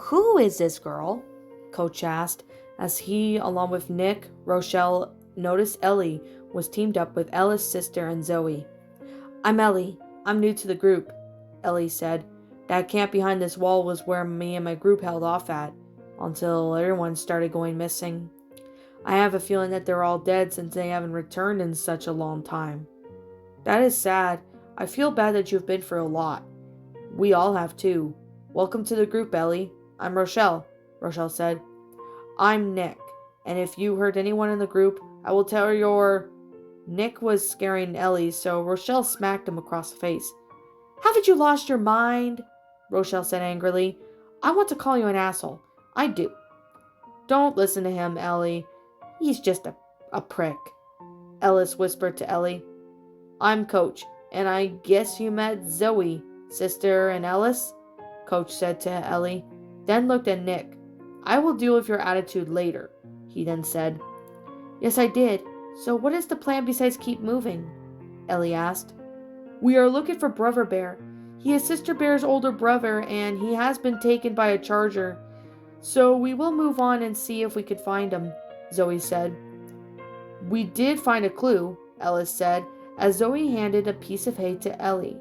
Who is this girl? Coach asked, as he, along with Nick, Rochelle, noticed Ellie was teamed up with Ella's sister and Zoe. I'm Ellie. I'm new to the group, Ellie said. That camp behind this wall was where me and my group held off at, until everyone started going missing. I have a feeling that they're all dead since they haven't returned in such a long time. That is sad. I feel bad that you've been through a lot. We all have too. Welcome to the group, Ellie. I'm Rochelle, Rochelle said. I'm Nick, and if you hurt anyone in the group, I will tell your... Nick was scaring Ellie, so Rochelle smacked him across the face. Haven't you lost your mind? Rochelle said angrily. I want to call you an asshole. I do. Don't listen to him, Ellie. He's just a prick. Ellis whispered to Ellie. I'm Coach, and I guess you met Zoe, sister, and Ellis? Coach said to Ellie, then looked at Nick. I will deal with your attitude later, he then said. Yes, I did. So what is the plan besides keep moving? Ellie asked. We are looking for Brother Bear. He is Sister Bear's older brother, and he has been taken by a charger. So we will move on and see if we could find him, Zoe said. We did find a clue, Ellis said, as Zoe handed a piece of hay to Ellie.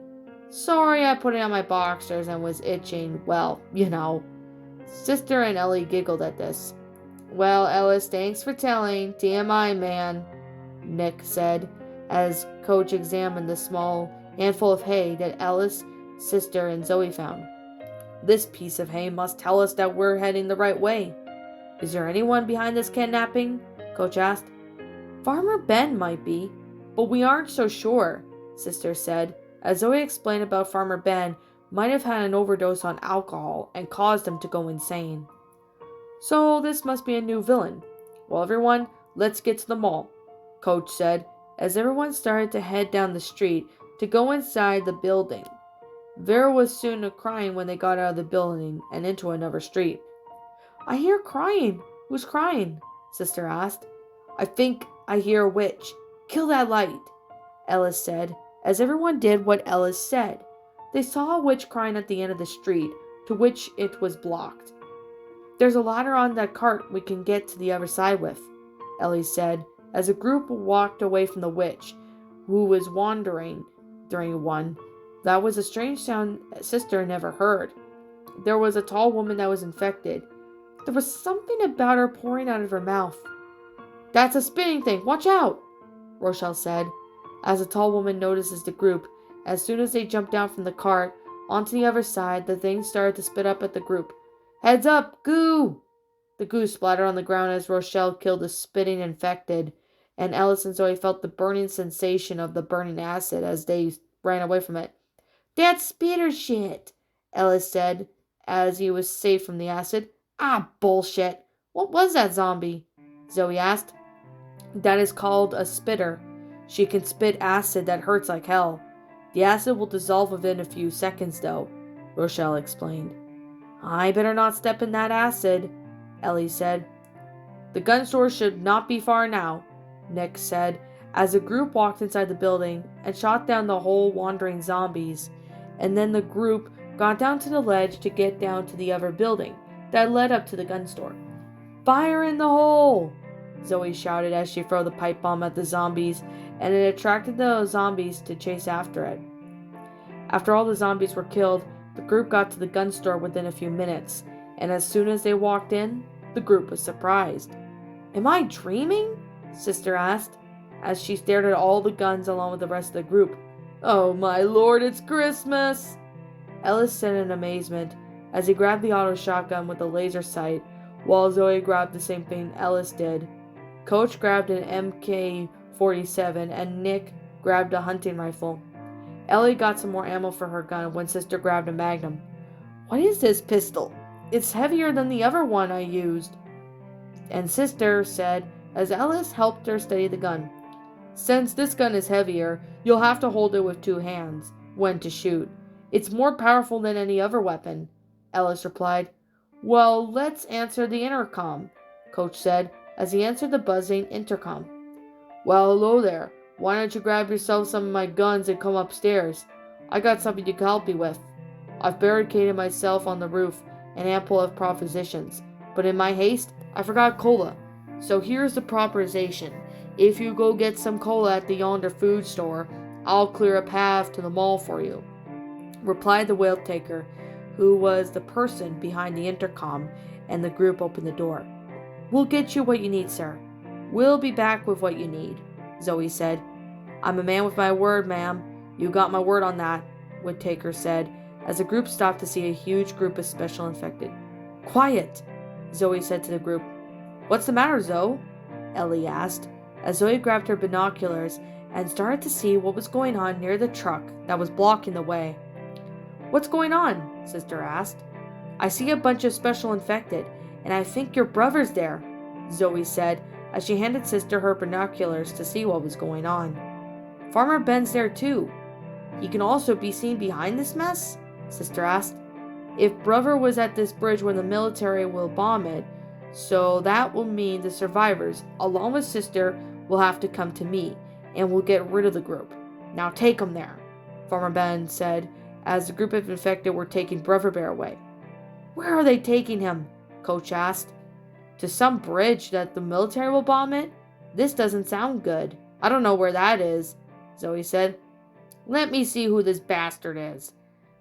Sorry I put it on my boxers and was itching. Well, you know. Sister and Ellie giggled at this. Well, Ellis, thanks for telling. TMI, man, Nick said, as Coach examined the small handful of hay that Ellis, sister, and Zoe found. This piece of hay must tell us that we're heading the right way. Is there anyone behind this kidnapping? Coach asked. Farmer Ben might be, but we aren't so sure, Sister said, as Zoe explained about Farmer Ben might have had an overdose on alcohol and caused him to go insane. So this must be a new villain. Well, everyone, let's get to the mall, Coach said, as everyone started to head down the street to go inside the building. Vera was soon crying when they got out of the building and into another street. I hear crying. Who's crying? Sister asked. I think I hear a witch. Kill that light, Ellis said, as everyone did what Ellis said. They saw a witch crying at the end of the street, to which it was blocked. There's a ladder on that cart we can get to the other side with, Ellie said, as a group walked away from the witch, who was wandering during one. That was a strange sound Sister never heard. There was a tall woman that was infected. There was something about her pouring out of her mouth. That's a spinning thing. Watch out, Rochelle said, as the tall woman notices the group. As soon as they jumped down from the cart onto the other side, the thing started to spit up at the group. Heads up, goo! The goo splattered on the ground as Rochelle killed the spitting infected, and Ellis and Zoe felt the burning sensation of the burning acid as they ran away from it. That's spitter shit, Ellis said, as he was safe from the acid. Ah, bullshit. What was that zombie? Zoe asked. That is called a spitter. She can spit acid that hurts like hell. The acid will dissolve within a few seconds, though, Rochelle explained. I better not step in that acid, Ellie said. The gun store should not be far now, Nick said, as the group walked inside the building and shot down the whole wandering zombies, and then the group got down to the ledge to get down to the other building that led up to the gun store. Fire in the hole! Zoe shouted as she threw the pipe bomb at the zombies, and it attracted the zombies to chase after it. After all the zombies were killed, the group got to the gun store within a few minutes, and as soon as they walked in, the group was surprised. Am I dreaming? Sister asked, as she stared at all the guns along with the rest of the group. Oh my lord, it's Christmas! Ellis said in amazement, as he grabbed the auto shotgun with the laser sight, while Zoe grabbed the same thing Ellis did. Coach grabbed an MK-47 and Nick grabbed a hunting rifle. Ellie got some more ammo for her gun when Sister grabbed a magnum. What is this pistol? It's heavier than the other one I used. And Sister said, as Ellis helped her steady the gun. Since this gun is heavier, you'll have to hold it with 2 hands when to shoot. It's more powerful than any other weapon, Ellis replied. Well, let's answer the intercom, Coach said, as he answered the buzzing intercom. Well, hello there. Why don't you grab yourself some of my guns and come upstairs? I got something you can help me with. I've barricaded myself on the roof, and ample of propositions. But in my haste, I forgot cola. So here's the proposition. If you go get some cola at the yonder food store, I'll clear a path to the mall for you," replied the whale taker, who was the person behind the intercom, and the group opened the door. "We'll get you what you need, sir. We'll be back with what you need," Zoe said. "I'm a man with my word, ma'am. You got my word on that," Woodtaker said, as the group stopped to see a huge group of special infected. "Quiet," Zoe said to the group. "What's the matter, Zoe?" Ellie asked, as Zoe grabbed her binoculars and started to see what was going on near the truck that was blocking the way. "What's going on?" Sister asked. "I see a bunch of special infected, and I think your brother's there," Zoe said, as she handed Sister her binoculars to see what was going on. "Farmer Ben's there too. He can also be seen behind this mess?" Sister asked. "If brother was at this bridge when the military will bomb it, so that will mean the survivors, along with Sister, will have to come to me, and we'll get rid of the group. Now take 'em there," Farmer Ben said, as the group of infected were taking Brother Bear away. "Where are they taking him?" Coach asked. "To some bridge that the military will bomb it? This doesn't sound good. I don't know where that is," Zoe said. "Let me see who this bastard is,"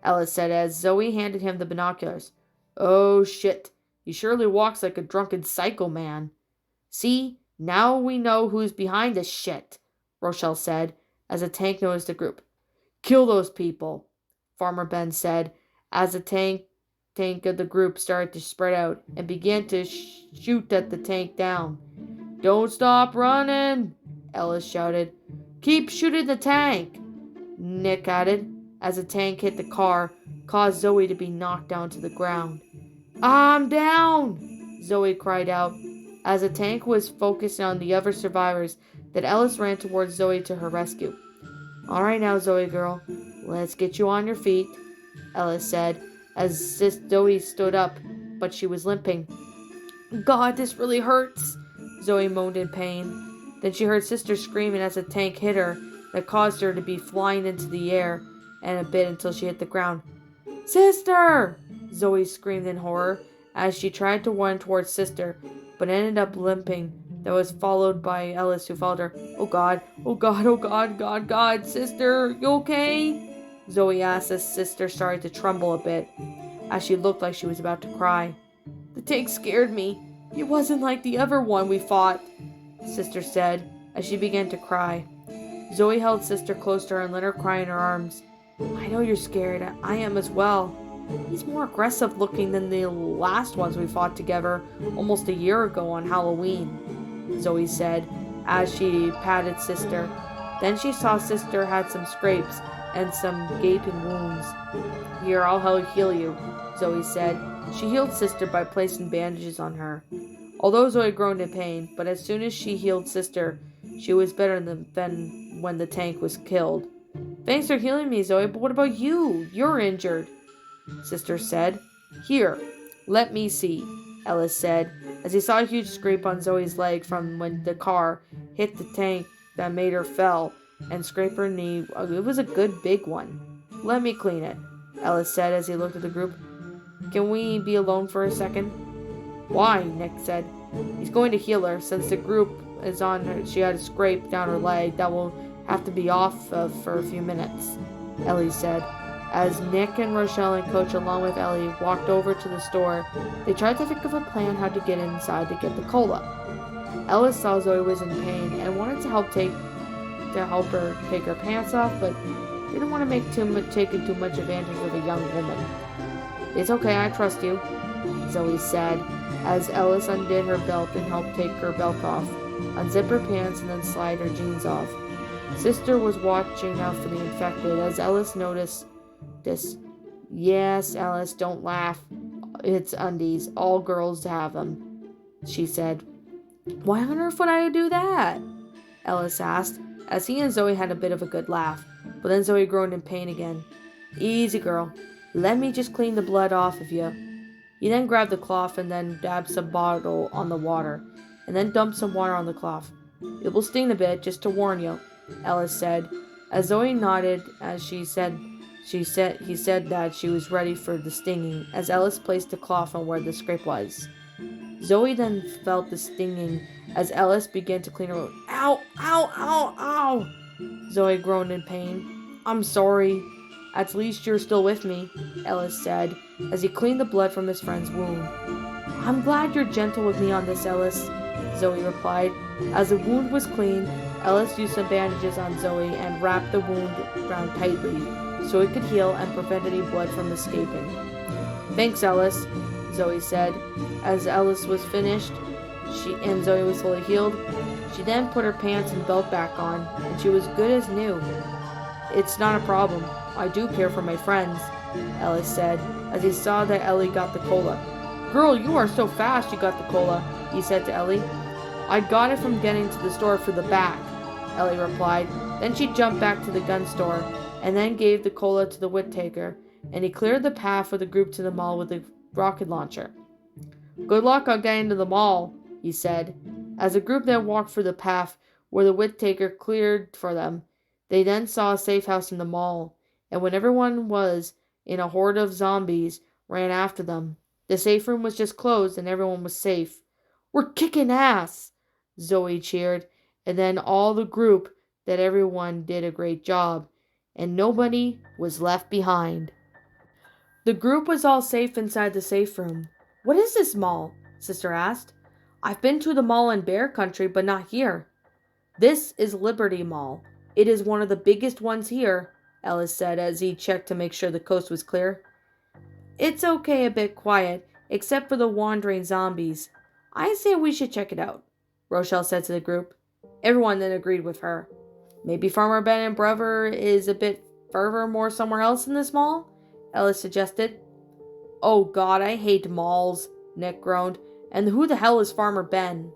Ellis said as Zoe handed him the binoculars. "Oh shit, he surely walks like a drunken psycho man." "See, now we know who's behind this shit," Rochelle said as a tank noticed the group. "Kill those people," Farmer Ben said as the tank of the group started to spread out and began to shoot at the tank down. "Don't stop running," Ellis shouted. "Keep shooting the tank," Nick added, as the tank hit the car, caused Zoe to be knocked down to the ground. "I'm down," Zoe cried out, as the tank was focusing on the other survivors that Ellis ran towards Zoe to her rescue. "All right now, Zoe girl, let's get you on your feet," Ellis said, as Zoe stood up, but she was limping. "God, this really hurts," Zoe moaned in pain. Then she heard Sister screaming as the tank hit her, that caused her to be flying into the air and a bit until she hit the ground. "Sister!" Zoe screamed in horror as she tried to run towards Sister, but ended up limping. That was followed by Ellis, who followed her. "Oh God, oh God, oh God, God, God, Sister, you okay?" Zoe asked as Sister started to tremble a bit, as she looked like she was about to cry. "The tank scared me. It wasn't like the other one we fought," Sister said, as she began to cry. Zoe held Sister close to her and let her cry in her arms. "I know you're scared. I am as well. He's more aggressive looking than the last ones we fought together almost a year ago on Halloween," Zoe said, as she patted Sister. Then she saw Sister had some scrapes and some gaping wounds. "Here, I'll help heal you," Zoe said. She healed Sister by placing bandages on her. Although Zoe groaned in pain, but as soon as she healed Sister, she was better than when the tank was killed. "Thanks for healing me, Zoe, but what about you? You're injured," Sister said. "Here, let me see," Ellis said, as he saw a huge scrape on Zoe's leg from when the car hit the tank that made her fell and scrape her knee. It was a good big one. "Let me clean it," Ellis said as he looked at the group. "Can we be alone for a second?" "Why?" Nick said. "He's going to heal her. Since the group is on her, she had a scrape down her leg that will have to be off of for a few minutes," Ellie said. As Nick and Rochelle and Coach, along with Ellie, walked over to the store, they tried to think of a plan how to get inside to get the cola. Ellis saw Zoe was in pain and wanted to help her take her pants off, but didn't want to take too much advantage of a young woman. "It's okay, I trust you," Zoe said, as Ellis undid her belt and helped take her belt off, unzip her pants, and then slide her jeans off. Sister was watching out for the infected as Ellis noticed this. "Yes, Ellis, don't laugh. It's undies. All girls have them," she said. "Why on earth would I do that?" Ellis asked, as he and Zoe had a bit of a good laugh, but then Zoe groaned in pain again. "Easy, girl. Let me just clean the blood off of you." He then grabbed the cloth and then dabbed some bottle on the water, and then dumped some water on the cloth. "It will sting a bit, just to warn you," Ellis said, as Zoe nodded as she said, He said that she was ready for the stinging as Ellis placed the cloth on where the scrape was. Zoe then felt the stinging as Ellis began to clean her wound. Ow, ow, ow, ow! Zoe groaned in pain. I'm sorry. At least you're still with me, Ellis said as he cleaned the blood from his friend's wound. I'm glad you're gentle with me on this, Ellis, Zoe replied. As the wound was clean, Ellis used some bandages on Zoe and wrapped the wound around tightly so it could heal and prevent any blood from escaping. Thanks, Ellis, Zoe said. As Ellis was finished, and Zoe was fully healed, she then put her pants and belt back on, and she was good as new. It's not a problem. I do care for my friends, Ellis said, as he saw that Ellie got the cola. Girl, you are so fast you got the cola, he said to Ellie. I got it from getting to the store for the back, Ellie replied. Then she jumped back to the gun store, and then gave the cola to the Whittaker, and he cleared the path for the group to the mall with a rocket launcher. Good luck on getting to the mall, he said. As the group then walked for the path where the Whittaker cleared for them, they then saw a safe house in the mall, and when everyone was in a horde of zombies ran after them. The safe room was just closed and everyone was safe. We're kicking ass, Zoe cheered, and then all the group that everyone did a great job, and nobody was left behind. The group was all safe inside the safe room. What is this mall? Sister asked. I've been to the mall in Bear Country, but not here. This is Liberty Mall. It is one of the biggest ones here, Ellis said as he checked to make sure the coast was clear. It's okay a bit quiet, except for the wandering zombies. I say we should check it out, Rochelle said to the group. Everyone then agreed with her. Maybe Farmer Ben and Brother is a bit further more somewhere else in this mall? Ellis suggested. Oh God, I hate malls, Nick groaned. And who the hell is Farmer Ben?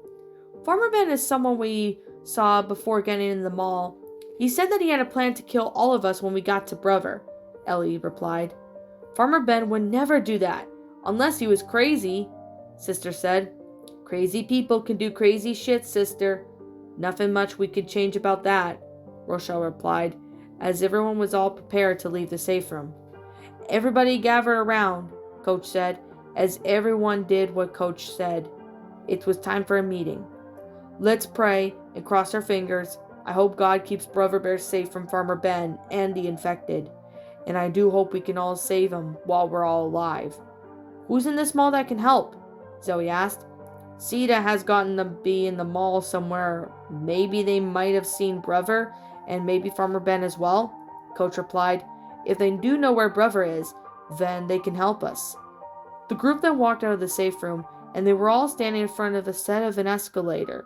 Farmer Ben is someone we saw before getting in the mall. He said that he had a plan to kill all of us when we got to Brother, Ellie replied. Farmer Ben would never do that, unless he was crazy, Sister said. Crazy people can do crazy shit, Sister. Nothing much we could change about that, Rochelle replied, as everyone was all prepared to leave the safe room. Everybody gathered around, Coach said, as everyone did what Coach said. It was time for a meeting. Let's pray and cross our fingers. I hope God keeps Brother Bear safe from Farmer Ben and the infected. And I do hope we can all save him while we're all alive. Who's in this mall that can help? Zoe asked. Sita has gotten to be in the mall somewhere. Maybe they might have seen Brother and maybe Farmer Ben as well, Coach replied. If they do know where Brother is, then they can help us. The group then walked out of the safe room, and they were all standing in front of the set of an escalator.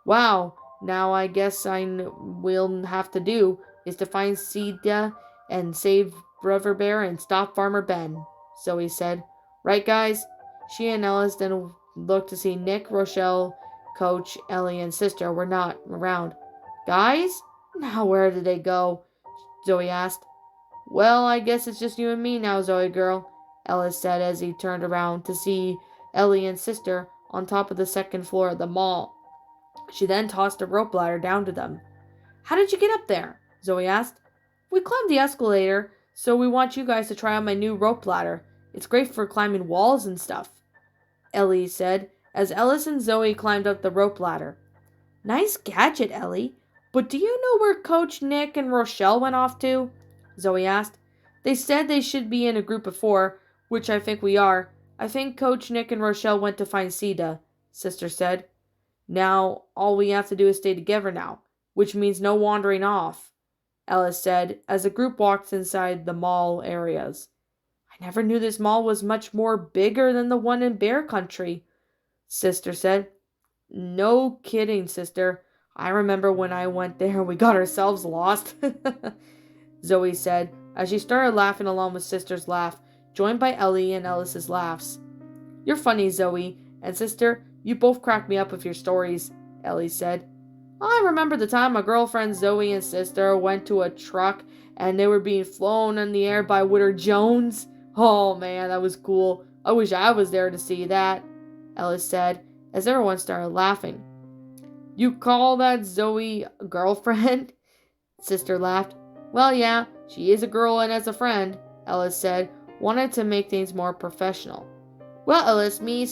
Wow, now I guess we'll have to do is to find Sita and save Brother Bear and stop Farmer Ben, Zoe said. Right, guys? She and Ellis then looked to see Nick, Rochelle, Coach, Ellie, and Sister were not around. Guys? Now where did they go? Zoe asked. Well, I guess it's just you and me now, Zoe girl, Ellis said as he turned around to see Ellie and Sister on top of the second floor of the mall. She then tossed a rope ladder down to them. How did you get up there? Zoe asked. We climbed the escalator, so we want you guys to try out my new rope ladder. It's great for climbing walls and stuff, Ellie said as Ellis and Zoe climbed up the rope ladder. Nice gadget, Ellie. But do you know where Coach, Nick, and Rochelle went off to? Zoe asked. They said they should be in a group of 4, which I think we are. I think Coach, Nick, and Rochelle went to find Sita, Sister said. Now, all we have to do is stay together now, which means no wandering off, Ellis said as the group walked inside the mall areas. I never knew this mall was much more bigger than the one in Bear Country, Sister said. No kidding, Sister. I remember when I went there, we got ourselves lost, Zoe said as she started laughing along with Sister's laugh, joined by Ellie and Ellis's laughs. You're funny, Zoe, and Sister, you both crack me up with your stories, Ellie said. I remember the time my girlfriend Zoe and Sister went to a truck and they were being flown in the air by Witter Jones. Oh man, that was cool. I wish I was there to see that, Ellis said as everyone started laughing. You call that Zoe a girlfriend? Sister laughed. Well, yeah, she is a girl and as a friend, Ellis said, wanted to make things more professional. Well, Ellis, me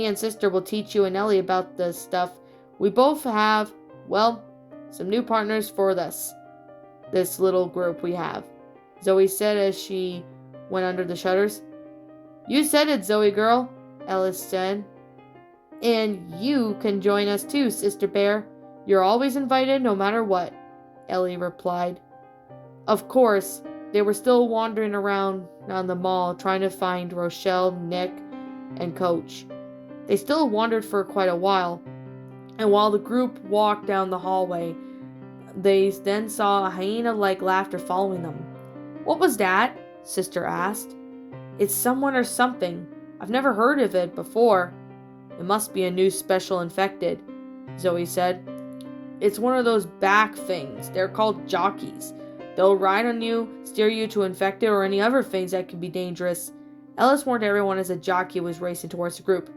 and sister will teach you and Ellie about the stuff. We both have, well, some new partners for this little group we have, Zoe said as she went under the shutters. You said it, Zoe girl, Ellis said. And you can join us too, Sister Bear. You're always invited no matter what, Ellie replied. Of course, they were still wandering around on the mall trying to find Rochelle, Nick, and Coach. They still wandered for quite a while, and while the group walked down the hallway, they then saw a hyena-like laughter following them. What was that? Sister asked. It's someone or something. I've never heard of it before. It must be a new special infected, Zoe said. It's one of those back things. They're called jockeys. They'll ride on you, steer you to infected or any other things that can be dangerous. Ellis warned everyone as a jockey was racing towards the group.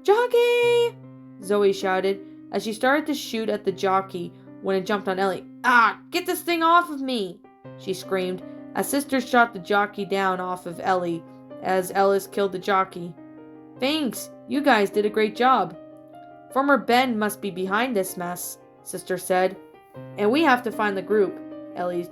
Jockey! Zoe shouted as she started to shoot at the jockey when it jumped on Ellie. Ah, get this thing off of me! She screamed as Sister shot the jockey down off of Ellie as Ellis killed the jockey. Thanks, you guys did a great job. Farmer Ben must be behind this mess, Sister said. And we have to find the group, Ellis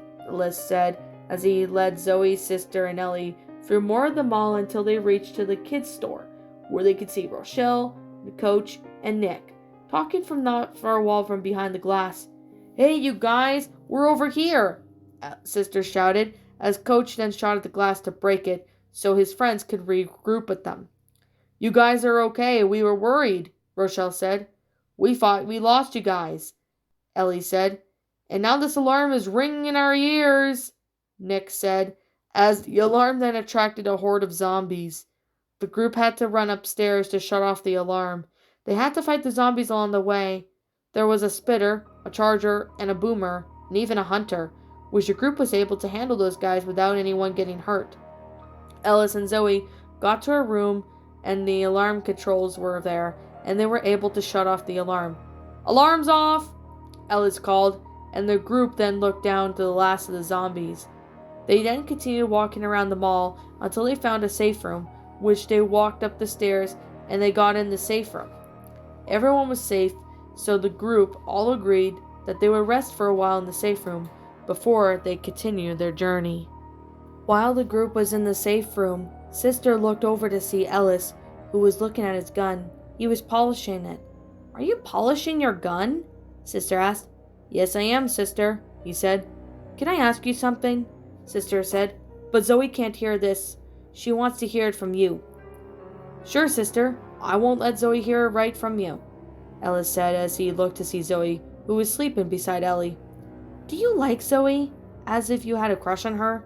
said as he led Zoe, Sister, and Ellie through more of the mall until they reached to the kids' store, where they could see Rochelle, the Coach, and Nick, talking from not far wall from behind the glass. Hey, you guys, we're over here, Sister shouted, as Coach then shot at the glass to break it so his friends could regroup with them. You guys are okay, we were worried, Rochelle said. We thought we lost you guys, Ellie said. And now this alarm is ringing in our ears, Nick said, as the alarm then attracted a horde of zombies. The group had to run upstairs to shut off the alarm. They had to fight the zombies along the way. There was a spitter, a charger, and a boomer, and even a hunter, which the group was able to handle those guys without anyone getting hurt. Ellis and Zoe got to her room, and the alarm controls were there, and they were able to shut off the alarm. Alarm's off! Ellis called, and the group then looked down to the last of the zombies. They then continued walking around the mall until they found a safe room, which they walked up the stairs and they got in the safe room. Everyone was safe, so the group all agreed that they would rest for a while in the safe room before they continued their journey. While the group was in the safe room, Sister looked over to see Ellis, who was looking at his gun. He was polishing it. Are you polishing your gun? Sister asked. Yes, I am, Sister, he said. Can I ask you something? Sister said. But Zoe can't hear this. She wants to hear it from you. Sure, Sister. I won't let Zoe hear it right from you, Ellis said as he looked to see Zoe, who was sleeping beside Ellie. Do you like Zoe? As if you had a crush on her?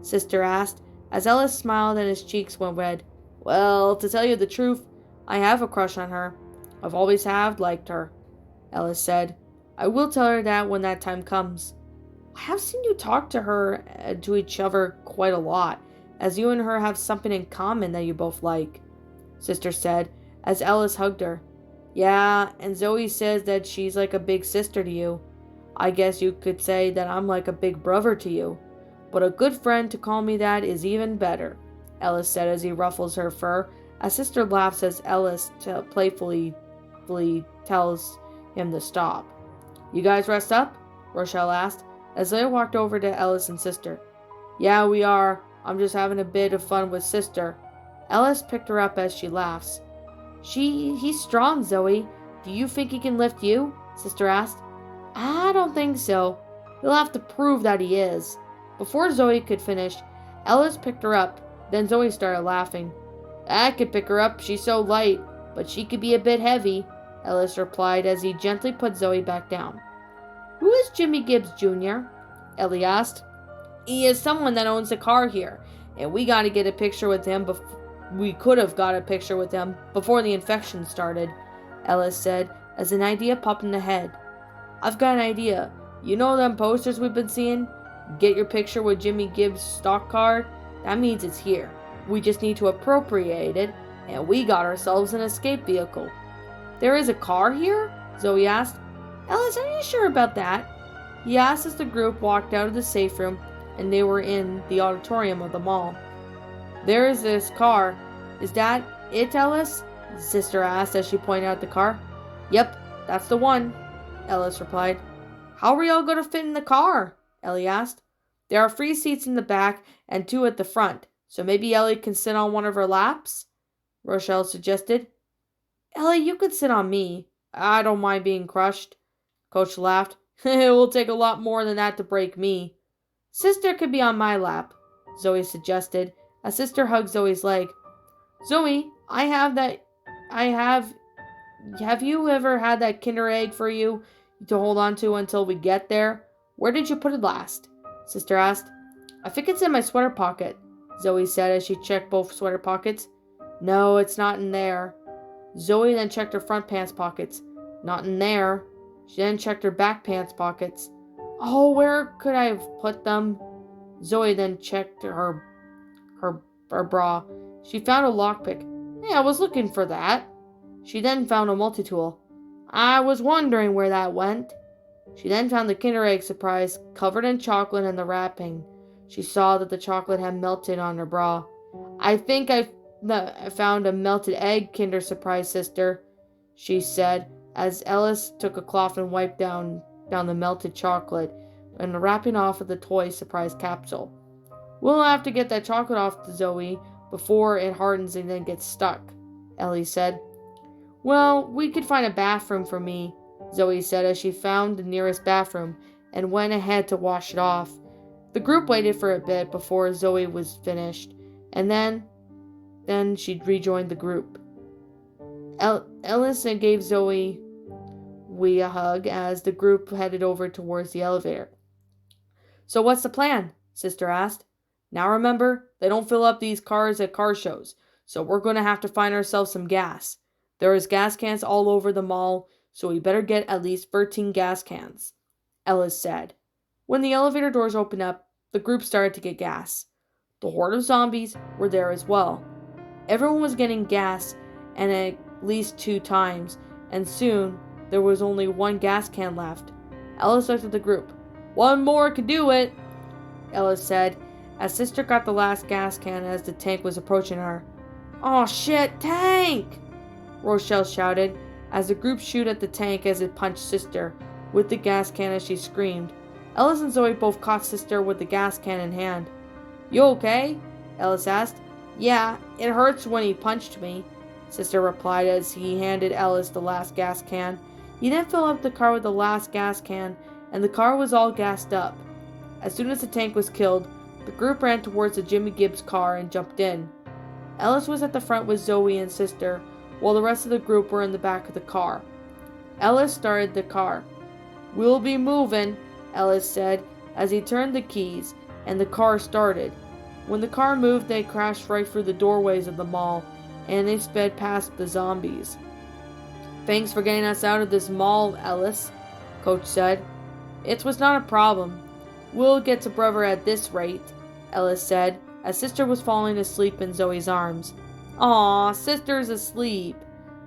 Sister asked, as Ellis smiled and his cheeks went red. Well, to tell you the truth, I have a crush on her. I've always liked her, Ellis said. I will tell her that when that time comes. I have seen you talk to her to each other quite a lot, as you and her have something in common that you both like, Sister said, as Ellis hugged her. Yeah, and Zoe says that she's like a big sister to you. I guess you could say that I'm like a big brother to you. But a good friend to call me that is even better, Ellis said as he ruffles her fur, as Sister laughs as Ellis playfully tells him to stop. You guys rest up? Rochelle asked, as they walked over to Ellis and Sister. Yeah, we are. I'm just having a bit of fun with Sister. Ellis picked her up as she laughs. He's strong, Zoe. Do you think he can lift you? Sister asked. I don't think so. He'll have to prove that he is. Before Zoe could finish, Ellis picked her up. Then Zoe started laughing. I could pick her up. She's so light, but she could be a bit heavy, Ellis replied as he gently put Zoe back down. Who is Jimmy Gibbs Jr.? Ellie asked. He is someone that owns a car here, and we got to get a picture with him we could have got a picture with him before the infection started, Ellis said, as an idea popped in the head. I've got an idea. You know them posters we've been seeing? Get your picture with Jimmy Gibbs' stock car? That means it's here. We just need to appropriate it, and we got ourselves an escape vehicle. There is a car here? Zoe asked. Ellis, are you sure about that? He asked as the group walked out of the safe room and they were in the auditorium of the mall. "There is this car. Is that it, Ellis?" Sister asked as she pointed out the car. "Yep, that's the one," Ellis replied. "How are we all going to fit in the car?" Ellie asked. "There are 3 seats in the back and 2 at the front, so maybe Ellie can sit on one of her laps," Rochelle suggested. "Ellie, you could sit on me. I don't mind being crushed." Coach laughed. "It will take a lot more than that to break me." "Sister could be on my lap," Zoe suggested, as Sister hugged Zoe's leg. "Zoe, have you ever had that Kinder Egg for you to hold on to until we get there? Where did you put it last?" Sister asked. "I think it's in my sweater pocket," Zoe said as she checked both sweater pockets. "No, it's not in there." Zoe then checked her front pants pockets. "Not in there." She then checked her back pants pockets. "Oh, where could I have put them?" Zoe then checked her bra. She found a lockpick. "Hey, I was looking for that." She then found a multi-tool. "I was wondering where that went." She then found the Kinder Egg surprise covered in chocolate and the wrapping. She saw that the chocolate had melted on her bra. "I think I found a melted egg Kinder Surprise, Sister," she said, as Ellis took a cloth and wiped down the melted chocolate and the wrapping off of the toy surprise capsule. "We'll have to get that chocolate off to Zoe before it hardens and then gets stuck," Ellie said. "Well, we could find a bathroom for me," Zoe said as she found the nearest bathroom and went ahead to wash it off. The group waited for a bit before Zoe was finished, and then she rejoined the group. Ellis gave Zoe a hug as the group headed over towards the elevator. "So what's the plan?" Sister asked. "Now remember, they don't fill up these cars at car shows, so we're going to have to find ourselves some gas. There is gas cans all over the mall, so we better get at least 13 gas cans," Ellis said. When the elevator doors opened up, the group started to get gas. The horde of zombies were there as well. Everyone was getting gas, and at least 2 times, and soon there was only 1 gas can left. Ellis looked at the group. "One more could do it," Ellis said, as Sister got the last gas can as the tank was approaching her. "Aw shit, tank!" Rochelle shouted, as the group shot at the tank as it punched Sister with the gas can as she screamed. Ellis and Zoe both caught Sister with the gas can in hand. "You okay?" Ellis asked. "Yeah, it hurts when he punched me," Sister replied as he handed Ellis the last gas can. He then filled up the car with the last gas can, and the car was all gassed up. As soon as the tank was killed, the group ran towards the Jimmy Gibbs car and jumped in. Ellis was at the front with Zoe and Sister, while the rest of the group were in the back of the car. Ellis started the car. "We'll be moving," Ellis said as he turned the keys, and the car started. When the car moved, they crashed right through the doorways of the mall, and they sped past the zombies. "Thanks for getting us out of this mall, Ellis," Coach said. "It was not a problem. We'll get to Brother at this rate," Ellis said, as Sister was falling asleep in Zoe's arms. "Aw, Sister's asleep,"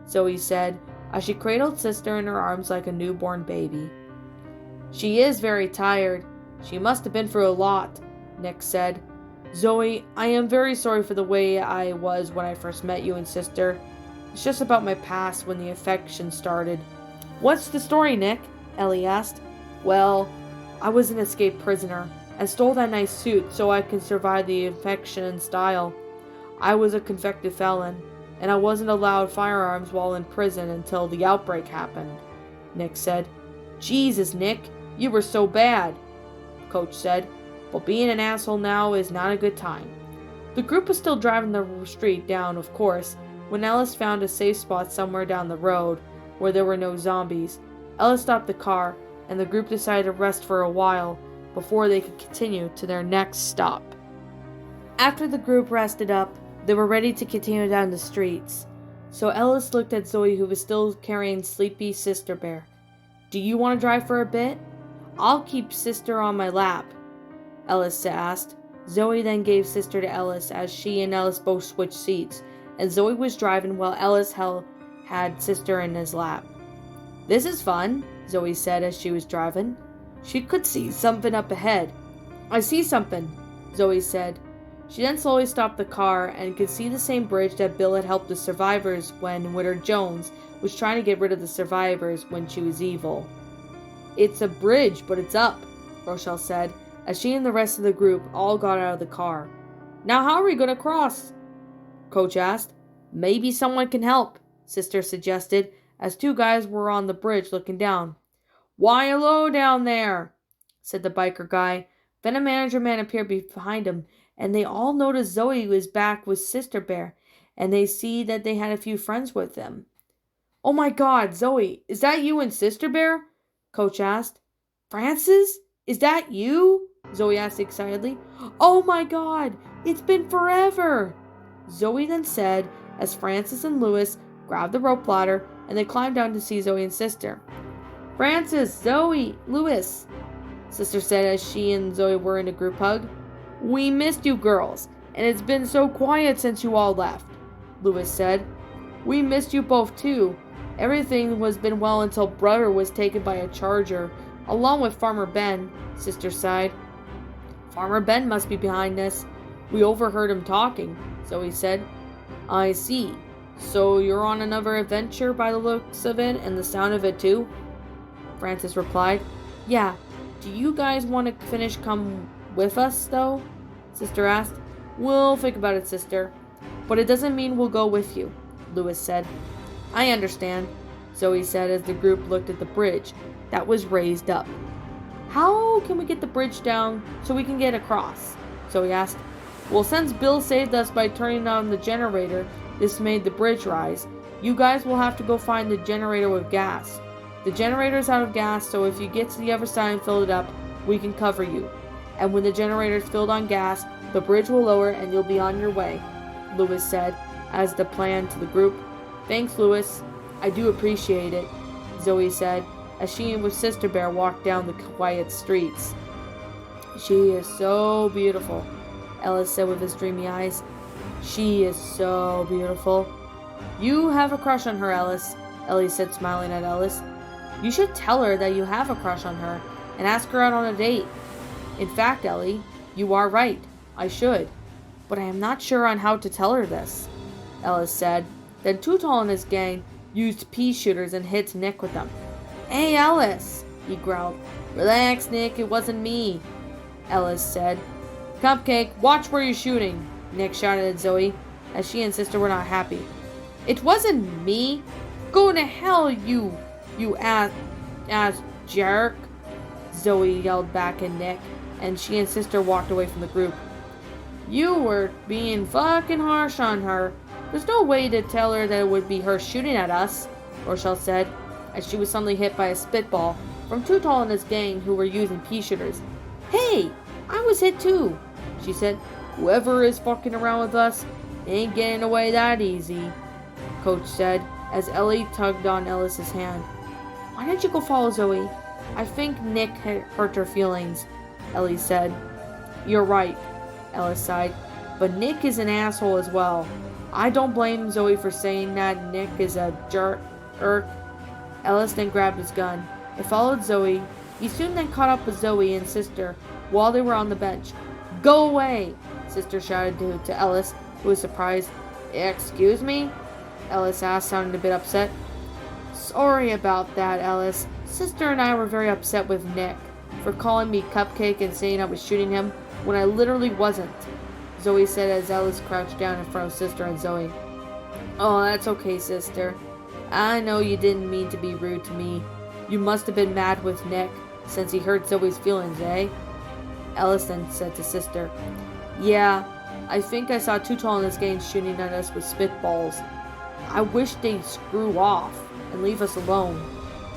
Zoe said, as she cradled Sister in her arms like a newborn baby. "She is very tired. She must have been through a lot," Nick said. "Zoe, I am very sorry for the way I was when I first met you and Sister. It's just about my past when the infection started." "What's the story, Nick?" Ellie asked. "Well, I was an escaped prisoner and stole that nice suit so I could survive the infection in style. I was a convicted felon, and I wasn't allowed firearms while in prison until the outbreak happened," Nick said. "Jesus, Nick, you were so bad," Coach said. "But being an asshole now is not a good time." The group was still driving the street down, of course, when Ellis found a safe spot somewhere down the road where there were no zombies. Ellis stopped the car, and the group decided to rest for a while before they could continue to their next stop. After the group rested up, they were ready to continue down the streets. So Ellis looked at Zoe, who was still carrying sleepy Sister Bear. "Do you want to drive for a bit? I'll keep Sister on my lap," Ellis asked. Zoe then gave Sister to Ellis as she and Ellis both switched seats, and Zoe was driving while Ellis had Sister in his lap. "This is fun," Zoe said as she was driving. She could see something up ahead. I see something, Zoe said. She then slowly stopped the car and could see the same bridge that Bill had helped the survivors when Witter Jones was trying to get rid of the survivors when she was evil. It's a bridge, but it's up, Rochelle said, as she and the rest of the group all got out of the car. Now how are we going to cross? Coach asked. Maybe someone can help, Sister suggested, as two guys were on the bridge looking down. Why hello down there, said the biker guy. Then a manager man appeared behind him, and they all noticed Zoe was back with Sister Bear, and they see that they had a few friends with them. Oh my God, Zoe, is that you and Sister Bear? Coach asked. Francis? Is that you? Zoe asked excitedly. Oh my God, it's been forever! Zoe then said, as Francis and Lewis grabbed the rope ladder, and they climbed down to see Zoe and Sister. Francis, Zoe, Lewis, Sister said as she and Zoe were in a group hug. We missed you girls, and it's been so quiet since you all left, Lewis said. We missed you both too. Everything was been well until Brother was taken by a charger, along with Farmer Ben, Sister sighed. Farmer Ben must be behind this. We overheard him talking, Zoe said. I see. So you're on another adventure by the looks of it and the sound of it too? Francis replied. Yeah. Do you guys want to finish come with us, though? Sister asked. We'll think about it, Sister. But it doesn't mean we'll go with you, Lewis said. I understand, Zoe said as the group looked at the bridge that was raised up. How can we get the bridge down so we can get across? Zoe asked. Well, since Bill saved us by turning on the generator, this made the bridge rise. You guys will have to go find the generator with gas. The generator's out of gas, so if you get to the other side and fill it up, we can cover you. And when the generator's filled on gas, the bridge will lower and you'll be on your way, Lewis said as the plan to the group. Thanks, Lewis. I do appreciate it, Zoe said as she and with Sister Bear walked down the quiet streets. She is so beautiful, Ellis said with his dreamy eyes. She is so beautiful. You have a crush on her, Ellis, Ellie said, smiling at Ellis. You should tell her that you have a crush on her and ask her out on a date. In fact, Ellie, you are right. I should. But I am not sure on how to tell her this, Ellis said. Then Too Tall and his gang used pea shooters and hit Nick with them. Hey, Ellis, he growled. Relax, Nick, it wasn't me, Ellis said. Cupcake, watch where you're shooting, Nick shouted at Zoe, as she and Sister were not happy. It wasn't me. Go to hell, you ass jerk, Zoe yelled back at Nick, and she and Sister walked away from the group. You were being fucking harsh on her. There's no way to tell her that it would be her shooting at us, Rochelle said, as she was suddenly hit by a spitball from Too Tall and his gang who were using pea shooters. Hey, I was hit too, she said. Whoever is fucking around with us ain't getting away that easy, Coach said, as Ellie tugged on Ellis's hand. Why didn't you go follow Zoe? I think Nick hurt her feelings, Ellie said. You're right, Ellis sighed, but Nick is an asshole as well. I don't blame Zoe for saying that Nick is a jerk. Ellis then grabbed his gun and followed Zoe. He soon then caught up with Zoe and Sister while they were on the bench. Go away, Sister shouted to Ellis, who was surprised. Excuse me? Ellis asked, sounding a bit upset. Sorry about that, Ellis. Sister and I were very upset with Nick for calling me Cupcake and saying I was shooting him when I literally wasn't, Zoe said as Ellis crouched down in front of Sister and Zoe. Oh, that's okay, Sister. I know you didn't mean to be rude to me. You must have been mad with Nick since he hurt Zoe's feelings, eh? Ellis then said to Sister, Yeah, I think I saw Too Tall and his gang shooting at us with spitballs. I wish they'd screw off and leave us alone,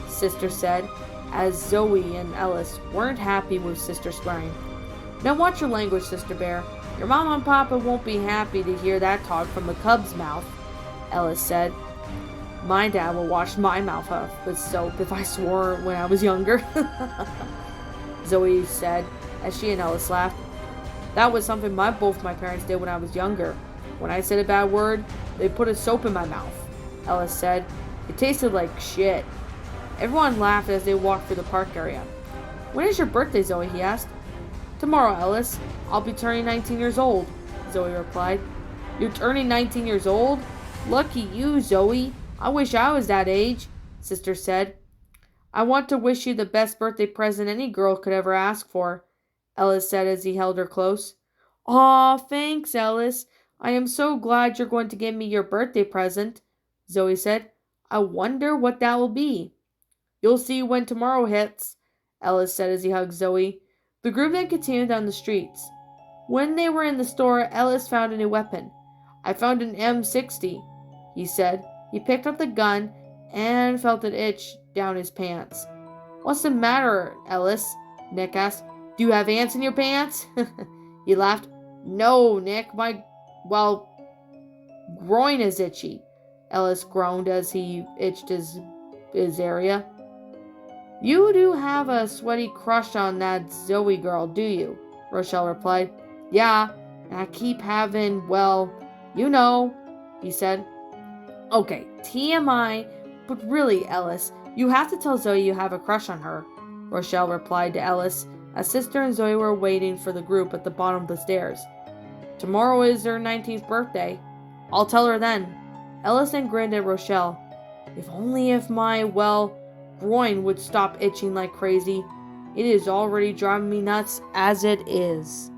Sister said, as Zoe and Ellis weren't happy with Sister swearing. Now watch your language, Sister Bear. Your mama and papa won't be happy to hear that talk from a cub's mouth, Ellis said. My dad will wash my mouth off with soap if I swore when I was younger, Zoe said, as she and Ellis laughed. That was something both my parents did when I was younger. When I said a bad word, they put a soap in my mouth, Ellis said. It tasted like shit. Everyone laughed as they walked through the park area. When is your birthday, Zoe? He asked. Tomorrow, Ellis. I'll be turning 19 years old, Zoe replied. You're turning 19 years old? Lucky you, Zoe. I wish I was that age, Sister said. I want to wish you the best birthday present any girl could ever ask for, Ellis said as he held her close. Aw, thanks, Ellis. I am so glad you're going to give me your birthday present, Zoe said. I wonder what that will be. You'll see when tomorrow hits, Ellis said as he hugged Zoe. The group then continued down the streets. When they were in the store, Ellis found a new weapon. I found an M60, he said. He picked up the gun and felt an itch down his pants. What's the matter, Ellis? Nick asked. Do you have ants in your pants? He laughed. No, Nick, my, groin is itchy, Ellis groaned as he itched his area. You do have a sweaty crush on that Zoe girl, do you? Rochelle replied. Yeah, and I keep having, you know, he said. Okay, TMI, but really, Ellis, you have to tell Zoe you have a crush on her, Rochelle replied to Ellis as Sister and Zoe were waiting for the group at the bottom of the stairs. Tomorrow is her 19th birthday. I'll tell her then. Ellis then grinned at Rochelle. If my, groin would stop itching like crazy. It is already driving me nuts as it is.